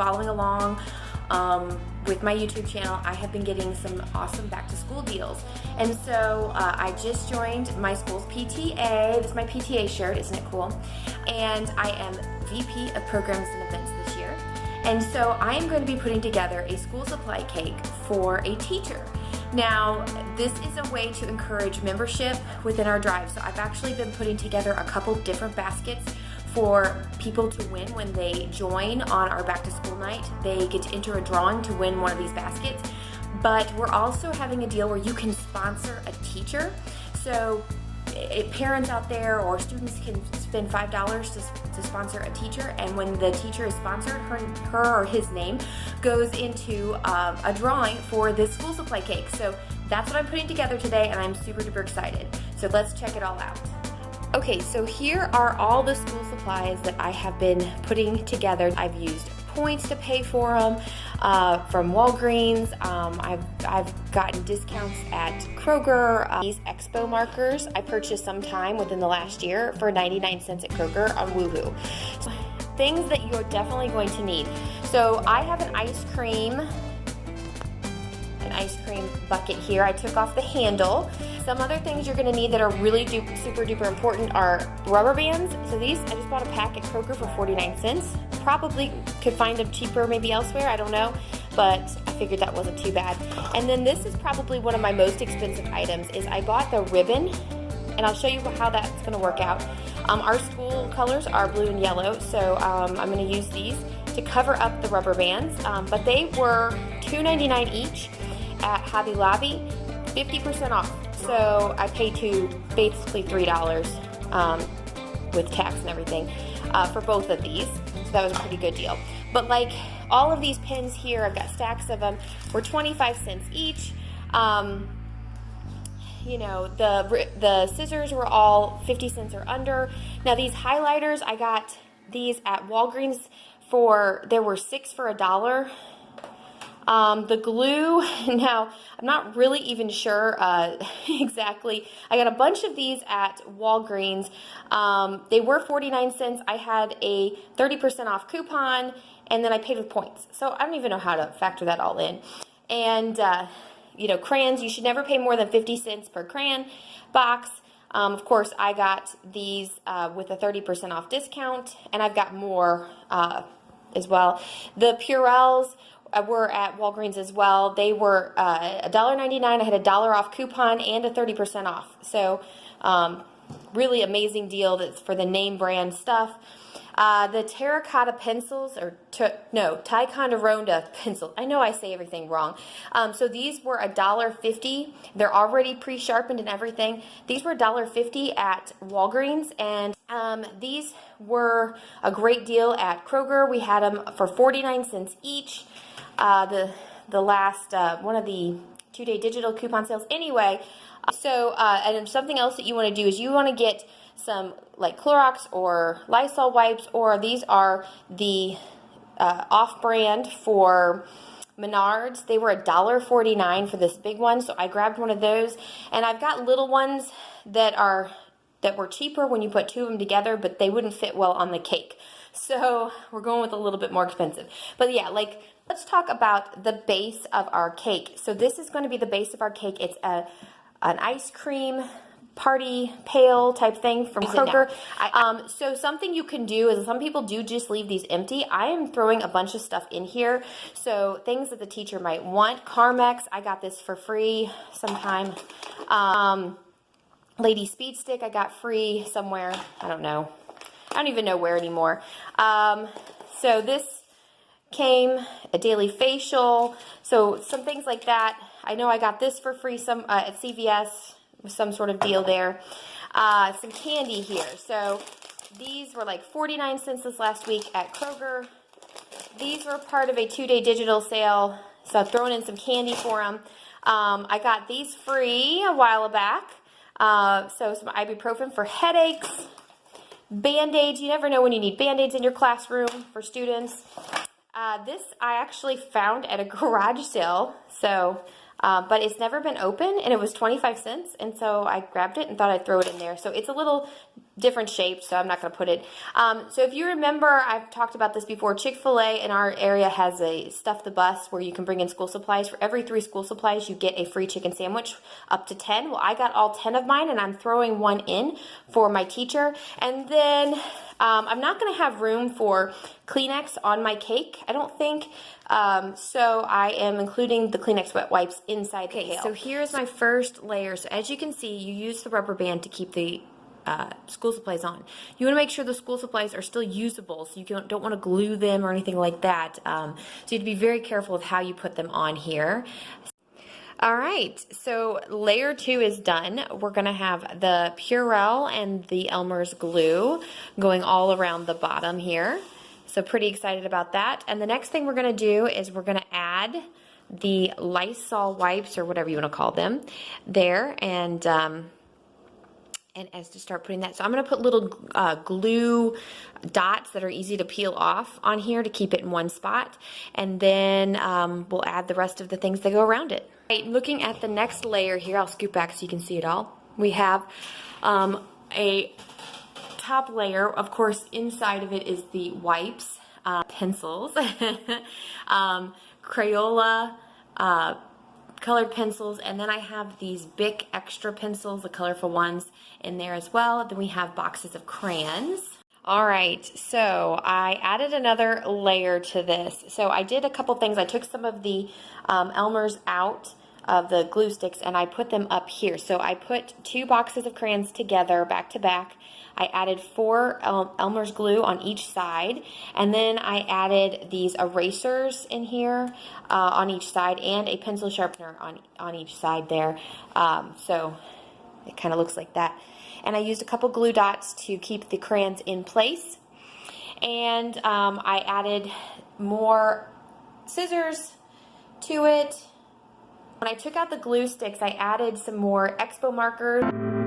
following along with my YouTube channel, I have been getting some awesome back to school deals. And so I just joined my school's PTA. This is my PTA shirt, isn't it cool? And I am VP of Programs and Events this year. And so I am going to be putting together a school supply cake for a teacher. Now, this is a way to encourage membership within our drive. So I've actually been putting together a couple different baskets for people to win when they join on our back to school night. They get to enter a drawing to win one of these baskets. But we're also having a deal where you can sponsor a teacher. So parents out there or students can spend $5 to sponsor a teacher, and when the teacher is sponsored, her or his name goes into a drawing for this school supply cake. So that's what I'm putting together today, and I'm super duper excited. So let's check it all out. Okay, so here are all the school supplies that I have been putting together. I've used points to pay for them from Walgreens. I've gotten discounts at Kroger. These Expo markers I purchased sometime within the last year for 99 cents at Kroger on Woohoo. So, things that you're definitely going to need. So I have an ice cream bucket here. I took off the handle. Some other things you're going to need that are really super duper important are rubber bands. So these, I just bought a pack at Kroger for 49 cents. Probably could find them cheaper maybe elsewhere, I don't know, but I figured that wasn't too bad. And then this is probably one of my most expensive items is I bought the ribbon, and I'll show you how that's going to work out. Our school colors are blue and yellow, so I'm going to use these to cover up the rubber bands, but they were $2.99 each at Hobby Lobby, 50% off. So I paid basically $3 with tax and everything for both of these. So that was a pretty good deal. But like all of these pins here, I've got stacks of them, were 25 cents each. You know, the scissors were all 50 cents or under. Now these highlighters, I got these at Walgreens there were 6 for $1. The glue, now I'm not really even sure exactly. I got a bunch of these at Walgreens. They were 49 cents. I had a 30% off coupon, and then I paid with points. So I don't even know how to factor that all in. And, you know, crayons, you should never pay more than 50 cents per crayon box. Of course, I got these with a 30% off discount, and I've got more as well. The Purells were at Walgreens as well. They were $1.99. I had a $1 off coupon and a 30% off. So really amazing deal that's for the name brand stuff. The Terracotta Pencils, Ticonderoga Pencils. I know I say everything wrong. So these were $1.50. They're already pre-sharpened and everything. These were $1.50 at Walgreens, and these were a great deal at Kroger. We had them for 49 cents each. The last one of the 2-day digital coupon sales. Anyway, and something else that you want to do is you want to get some like Clorox or Lysol wipes, or these are the off-brand for Menards. They were $1.49 for this big one, so I grabbed one of those. And I've got little ones that were cheaper when you put 2 of them together, but they wouldn't fit well on the cake. So we're going with a little bit more expensive. But yeah, let's talk about the base of our cake. So this is going to be the base of our cake. It's an ice cream party pail type thing from Kroger. So something you can do is some people do just leave these empty. I am throwing a bunch of stuff in here. So things that the teacher might want. Carmex, I got this for free sometime. Lady Speed Stick I got free somewhere. I don't even know where anymore. So this came, a daily facial, so some things like that. I know I got this for free at CVS with some sort of deal there. Some candy here. So these were like 49 cents this last week at Kroger. These were part of a 2-day digital sale, so I've thrown in some candy for them. I got these free a while back. So some ibuprofen for headaches. Band-Aids, you never know when you need Band-Aids in your classroom for students. This I actually found at a garage sale, so but it's never been open, and it was 25 cents, and so I grabbed it and thought I'd throw it in there. So it's a little different shapes, so I'm not going to put it. So if you remember, I've talked about this before, Chick-fil-A in our area has a Stuff the Bus where you can bring in school supplies. For every 3 school supplies, you get a free chicken sandwich, up to 10. Well, I got all 10 of mine, and I'm throwing one in for my teacher. And then I'm not going to have room for Kleenex on my cake, I don't think. So I am including the Kleenex wet wipes inside the pail. So here's my first layer. So as you can see, you use the rubber band to keep the school supplies on. You want to make sure the school supplies are still usable, so you don't want to glue them or anything like that. So you have to be very careful with how you put them on here. All right, so layer 2 is done. We're going to have the Purell and the Elmer's glue going all around the bottom here. So pretty excited about that. And the next thing we're going to do is we're going to add the Lysol wipes, or whatever you want to call them, there, and as to start putting that. So I'm going to put little glue dots that are easy to peel off on here to keep it in one spot. And then we'll add the rest of the things that go around it. Right, looking at the next layer here, I'll scoot back so you can see it all. We have a top layer. Of course, inside of it is the wipes, pencils, Crayola, colored pencils, and then I have these Bic extra pencils, the colorful ones, in there as well. Then we have boxes of crayons. All right, so I added another layer to this. So I did a couple things. I took some of the Elmer's out of the glue sticks and I put them up here. So I put 2 boxes of crayons together, back to back. I added 4 Elmer's glue on each side, and then I added these erasers in here on each side, and a pencil sharpener on each side there. So it kind of looks like that. And I used a couple glue dots to keep the crayons in place. And I added more scissors to it. When I took out the glue sticks, I added some more Expo markers.